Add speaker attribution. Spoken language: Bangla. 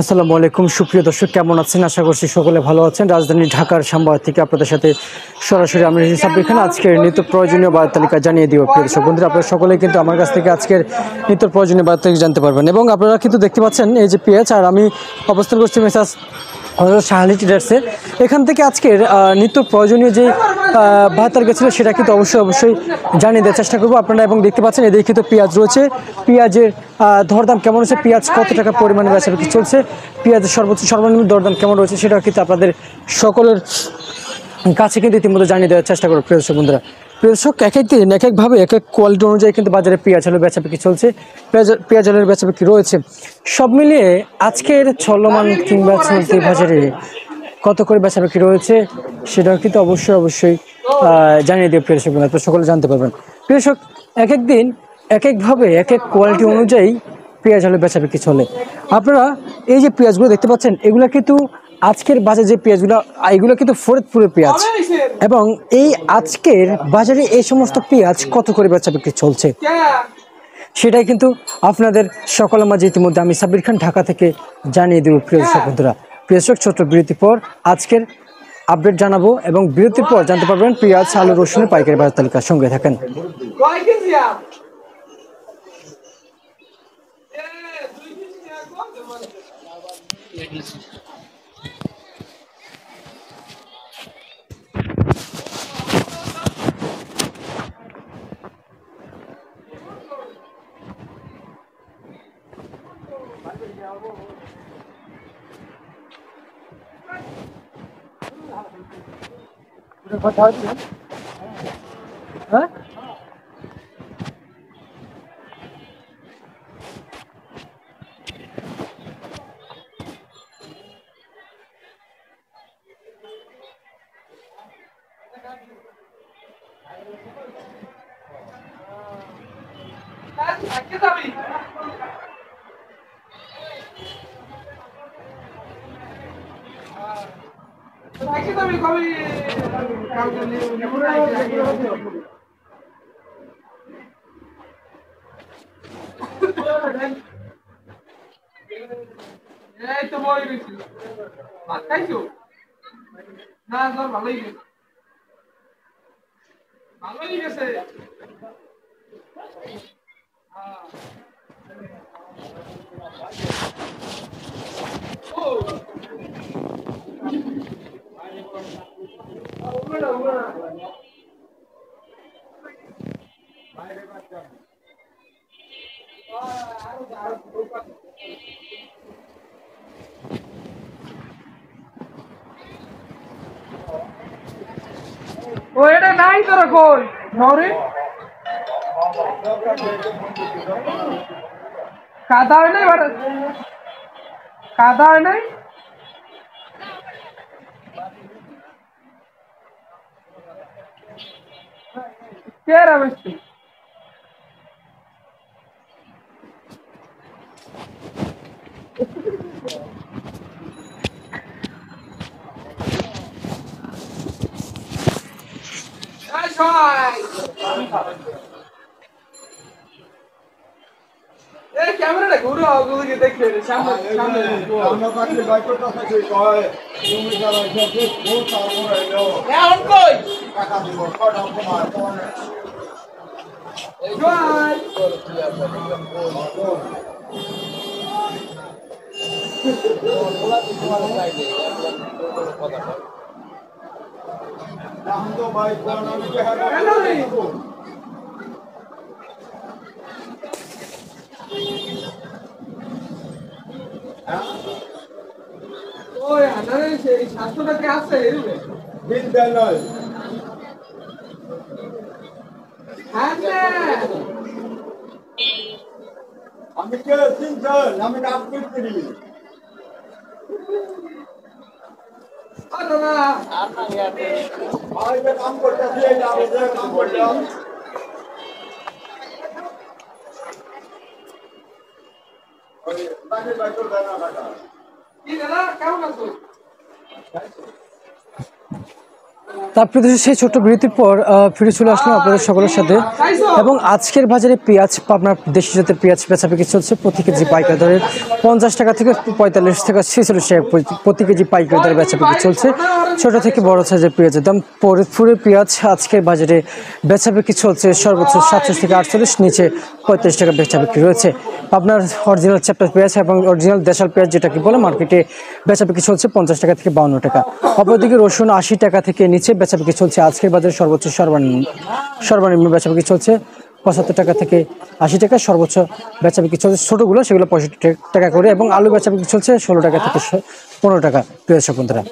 Speaker 1: আসসালামু আলাইকুম সুপ্রিয় দর্শক, কেমন আছেন? আশা করছি সকলে ভালো আছেন। রাজধানী ঢাকার শ্যামবাজার থেকে আপনাদের সাথে সরাসরি আমি সাব্বির খান আজকের নিত্য প্রয়োজনীয় বাজার তালিকা জানিয়ে দিব। প্রিয় দর্শক বন্ধুরা, আপনারা সকলেই কিন্তু আমার কাছ থেকে আজকের নিত্য প্রয়োজনীয় বাজার তালিকা জানতে পারবেন। এবং আপনারা কিন্তু দেখতে পাচ্ছেন এই যে পেঁয়াজ, আর আমি অবস্থান করছি মেসাজ শাহালি ট্রেডার্সে। এখান থেকে আজকের নিত্য প্রয়োজনীয় যে বাজার তালিকা ছিল সেটা কিন্তু অবশ্যই জানিয়ে দেওয়ার চেষ্টা করবো আপনারা। এবং দেখতে পাচ্ছেন এদিকে কিন্তু পেঁয়াজ রয়েছে, পেঁয়াজের দরদাম কেমন হচ্ছে, পেঁয়াজ কত টাকা পরিমাণে বেচাবিক্রি চলছে, পেঁয়াজের সর্বোচ্চ সর্বনিম্ন দরদাম কেমন রয়েছে, সেটা কিন্তু আপনাদের সকলের কাছে কিন্তু ইতিমধ্যে জানিয়ে দেওয়ার চেষ্টা করবো। প্রিয় দর্শক বন্ধুরা, প্রিয় দর্শক, এক এক দিন এক একভাবে এক এক কোয়ালিটি অনুযায়ী কিন্তু বাজারে পেঁয়াজ আলু বেচাবিক্রি চলছে, পেঁয়াজ আলুর বেচাবিক্রি রয়েছে। সব মিলিয়ে আজকের চলমান কিংবা চলতি বাজারে কত করে বেচাবিক্রি রয়েছে সেটাও কিন্তু অবশ্যই জানিয়ে দিয়ে প্রিয় দর্শক বন্ধুরা সকলে জানতে পারবেন। প্রিয় দর্শক, এক এক দিন এক একভাবে এক এক কোয়ালিটি অনুযায়ী পেঁয়াজ আলু বেচাবিক্রি চলে। আপনারা এই যে পেঁয়াজগুলো দেখতে পাচ্ছেন, এগুলো কিন্তু আজকের বাজারে যে পেঁয়াজগুলো, এগুলো কিন্তু ফরিদপুরের পেঁয়াজ। এবং এই আজকের বাজারে এই সমস্ত পেঁয়াজ কত করে বেচাবিক্রি চলছে সেটাই কিন্তু আপনাদের সকলের মাঝে ইতিমধ্যে আমি সাব্বির খান ঢাকা থেকে জানিয়ে দেব। প্রিয় দর্শক বন্ধুরা, প্রিয় দর্শক, ছোট্ট বিরতির পর আজকের আপডেট জানাবো এবং বিরতির পর জানতে পারবেন পেঁয়াজ আলু রসুনের পাইকারি বাজার তালিকার সঙ্গে থাকেন। হ্যাঁ,
Speaker 2: এই তো বই গেছি ভাত খাইছো না তোর ভালোই গেছে ও এটা নাই তোর কই নরে কাদা হয় নাই বাড়া কাদা হয় নাই কে রমেশ এই ক্যামেরাটা ঘুরো ওগুলোকে দেখলে সামনে সামনে আমরা কাছে বাইকটা আছে কয় তুমি যারা এসে বহুত তারপর এলো এখন কই টাকা দিব কটা কমার কোন এই জয় ওলা তো তোমার সাইডে কথা हम तो भाई कोना में के हेलो नहीं ओए আনারে সেই 700 টাকা আছে এরবে বিল দেন নয় হ্যাঁ আমি কে তিনজন আমি কাজ করতে দিই আরে না আর না ইয়াতে ভাই কে কাম করতে দিয়ে যাবে যে কাম করলাম ওই বাকি বাইকর দানা কাটা কি দাদা কেমন আছো
Speaker 1: তারপরে সেই ছোট্ট বিরতির পর ফিরে চলে আসলাম আপনাদের সকলের সাথে। এবং আজকের বাজারে পেঁয়াজ, আপনার দেশি জাতের পেঁয়াজ বেচাবিক্রি চলছে প্রতি কেজি পাইকারি দরে 50 টাকা থেকে 45 থেকে 46 টাকা প্রতি কেজি পাইকারি দরে বেচাবিক্রি চলছে। ছোট থেকে বড় সাইজের পেঁয়াজের দাম। ফরিদপুরের পেঁয়াজ আজকের বাজারে বেচাবিক্রি চলছে সর্বোচ্চ 47 থেকে 48, নিচে 35 টাকা বেচাবিক্রি রয়েছে। আপনার অরিজিনাল চ্যাপ্টার পেঁয়াজ এবং অরিজিনাল দেশাল পেঁয়াজ যেটাকে বলে মার্কেটে বেচাবিক্রি চলছে 50 টাকা থেকে 52 টাকা। অপরদিকে রসুন 80 টাকা থেকে নিচে বেচাবিক্রি চলছে। আজকের বাজারে সর্বোচ্চ সর্বনিম্ন বেচাবিক্রি চলছে 75 টাকা থেকে 80 টাকা, সর্বোচ্চ বেচাবিক্রি চলছে ছোটোগুলো সেগুলো 65 টাকা করে। এবং আলু বেচাবিক্রি চলছে 16 টাকা থেকে 15 টাকা। প্রিয় দর্শক বন্ধুরা।